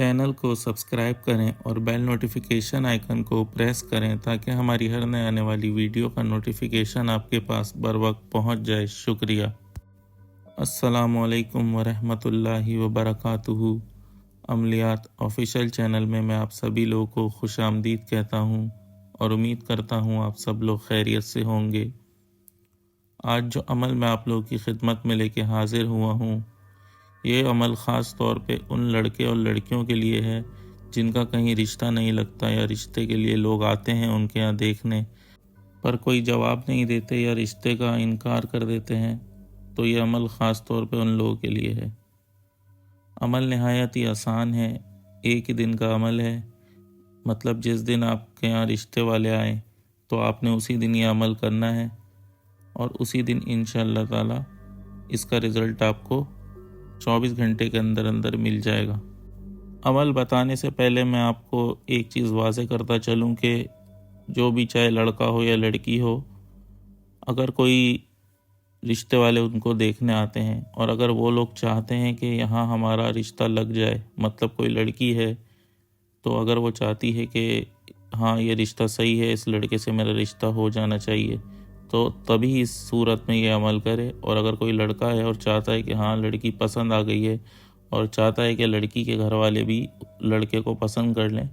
Channel को subscribe करें और बेल नोटिफिकेशन आइकन को प्रेस करें ताकि हमारी हर नए आने वाली वीडियो का नोटिफिकेशन आपके पास बर वक्त पहुँच जाए। शुक्रिया। अस्सलामुअलैकुम वरहमतुल्लाहि वबरकातुहू। अमलियात ऑफिशियल चैनल में मैं आप सभी लोगों को खुशामदीद कहता हूँ और उम्मीद करता हूँ आप सब लोग खैरियत से होंगे। आज जो अमल मैं आप लोगों की खिदमत में लेके हाजिर हुआ हूँ, ये अमल ख़ास तौर पे उन लड़के और लड़कियों के लिए है जिनका कहीं रिश्ता नहीं लगता या रिश्ते के लिए लोग आते हैं उनके यहाँ देखने पर कोई जवाब नहीं देते या रिश्ते का इनकार कर देते हैं। तो ये अमल ख़ास तौर पे उन लोगों के लिए है। अमल नहायत ही आसान है, एक ही दिन का अमल है। मतलब जिस दिन आपके यहाँ रिश्ते वाले आए तो आपने उसी दिन ये अमल करना है और उसी दिन इंशाअल्लाह ताला इसका रिज़ल्ट आपको 24 घंटे के अंदर अंदर मिल जाएगा। अमल बताने से पहले मैं आपको एक चीज़ वाज़े करता चलूँ कि जो भी चाहे लड़का हो या लड़की हो, अगर कोई रिश्ते वाले उनको देखने आते हैं और अगर वो लोग चाहते हैं कि यहाँ हमारा रिश्ता लग जाए, मतलब कोई लड़की है तो अगर वो चाहती है कि हाँ ये रिश्ता सही है, इस लड़के से मेरा रिश्ता हो जाना चाहिए, तो तभी इस सूरत में ये अमल करे। और अगर कोई लड़का है और चाहता है कि हाँ लड़की पसंद आ गई है और चाहता है कि लड़की के घर वाले भी लड़के को पसंद कर लें,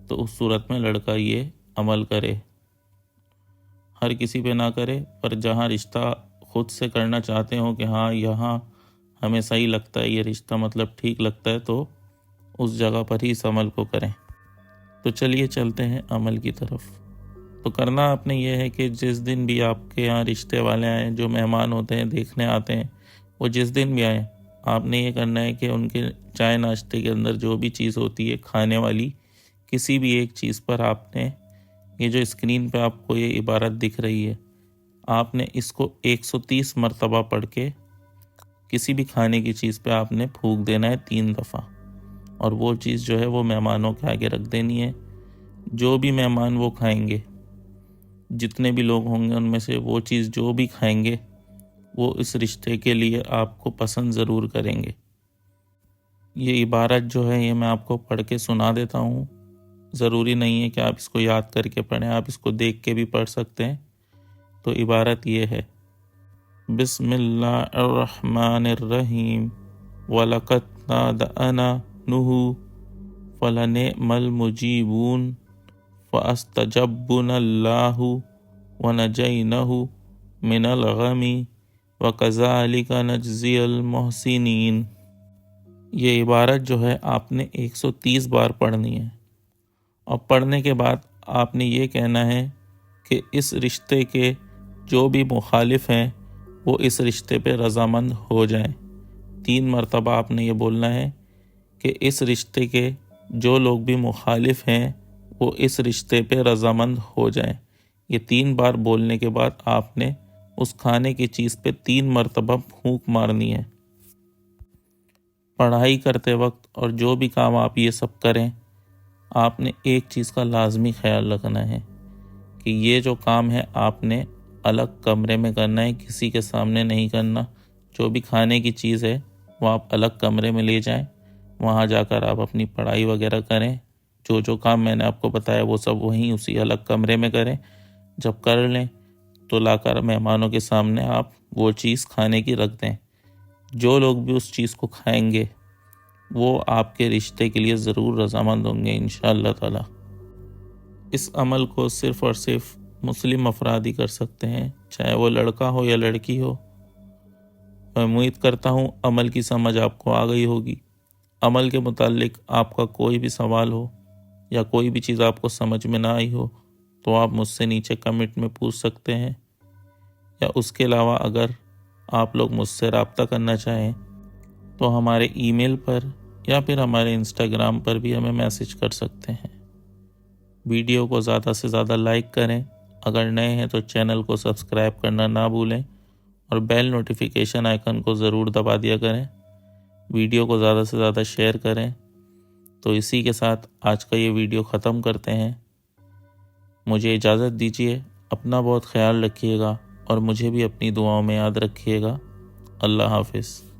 तो उस सूरत में लड़का ये अमल करे। हर किसी पे ना करे, पर जहाँ रिश्ता खुद से करना चाहते हो कि हाँ यहाँ हमें सही लगता है, ये रिश्ता मतलब ठीक लगता है, तो उस जगह पर ही इस अमल को करें। तो चलिए चलते हैं अमल की तरफ। तो करना आपने ये है कि जिस दिन भी आपके यहाँ रिश्ते वाले आए, जो मेहमान होते हैं देखने आते हैं, वो जिस दिन भी आए, आपने ये करना है कि उनके चाय नाश्ते के अंदर जो भी चीज़ होती है खाने वाली, किसी भी एक चीज़ पर आपने ये जो स्क्रीन पे आपको ये इबारत दिख रही है, आपने इसको 130 मरतबा पढ़ के किसी भी खाने की चीज़ पे आपने फूंक देना है 3 दफ़ा। और वो चीज़ जो है वो मेहमानों के आगे रख देनी है। जो भी मेहमान वो खाएंगे, जितने भी लोग होंगे उनमें से वो चीज़ जो भी खाएंगे वो इस रिश्ते के लिए आपको पसंद ज़रूर करेंगे। ये इबारत जो है ये मैं आपको पढ़ के सुना देता हूँ। ज़रूरी नहीं है कि आप इसको याद करके पढ़ें, आप इसको देख के भी पढ़ सकते हैं। तो इबारत ये है, बिस्मिल्लाहिर्रहमानिर्रहीम वलक़द नादअना नूहु फलनिअमल मुजीबून फ़अस्तजबनाल्लाहु वनजैनाहु मिनल गमी वकज़ालिका नज्ज़ियल मुहसिनीन। ये इबारत जो है आपने 130 बार पढ़नी है और पढ़ने के बाद आपने ये कहना है कि इस रिश्ते के जो भी मुखालिफ हैं वो इस रिश्ते पे रज़ामंद हो जाएं। 3 मरतबा आपने ये बोलना है कि इस रिश्ते के जो लोग भी मुखालिफ हैं वो इस रिश्ते पे रज़ामंद हो जाएं। ये 3 बार बोलने के बाद आपने उस खाने की चीज़ पे 3 मरतबा फूंक मारनी है। पढ़ाई करते वक्त और जो भी काम आप ये सब करें, आपने एक चीज़ का लाजमी ख्याल रखना है कि ये जो काम है आपने अलग कमरे में करना है, किसी के सामने नहीं करना। जो भी खाने की चीज़ है वो आप अलग कमरे में ले जाएं, वहाँ जाकर आप अपनी पढ़ाई वगैरह करें। जो काम मैंने आपको बताया वो सब वहीं उसी अलग कमरे में करें। जब कर लें तो लाकर मेहमानों के सामने आप वो चीज़ खाने की रख दें। जो लोग भी उस चीज़ को खाएंगे वो आपके रिश्ते के लिए ज़रूर रज़ामंद होंगे इंशाअल्लाह ताला। इस अमल को सिर्फ़ और सिर्फ मुस्लिम अफराद ही कर सकते हैं, चाहे वो लड़का हो या लड़की हो। मैं उम्मीद करता हूँ अमल की समझ आपको आ गई होगी। अमल के मुताल्लिक आपका कोई भी सवाल हो या कोई भी चीज़ आपको समझ में ना आई हो तो आप मुझसे नीचे कमेंट में पूछ सकते हैं, या उसके अलावा अगर आप लोग मुझसे रब्ता करना चाहें तो हमारे ईमेल पर या फिर हमारे इंस्टाग्राम पर भी हमें मैसेज कर सकते हैं। वीडियो को ज़्यादा से ज़्यादा लाइक करें, अगर नए हैं तो चैनल को सब्सक्राइब करना ना भूलें और बेल नोटिफिकेशन आइकन को ज़रूर दबा दिया करें। वीडियो को ज़्यादा से ज़्यादा शेयर करें। तो इसी के साथ आज का ये वीडियो ख़त्म करते हैं। मुझे इजाज़त दीजिए, अपना बहुत ख्याल रखिएगा और मुझे भी अपनी दुआओं में याद रखिएगा। अल्लाह हाफ़िज़।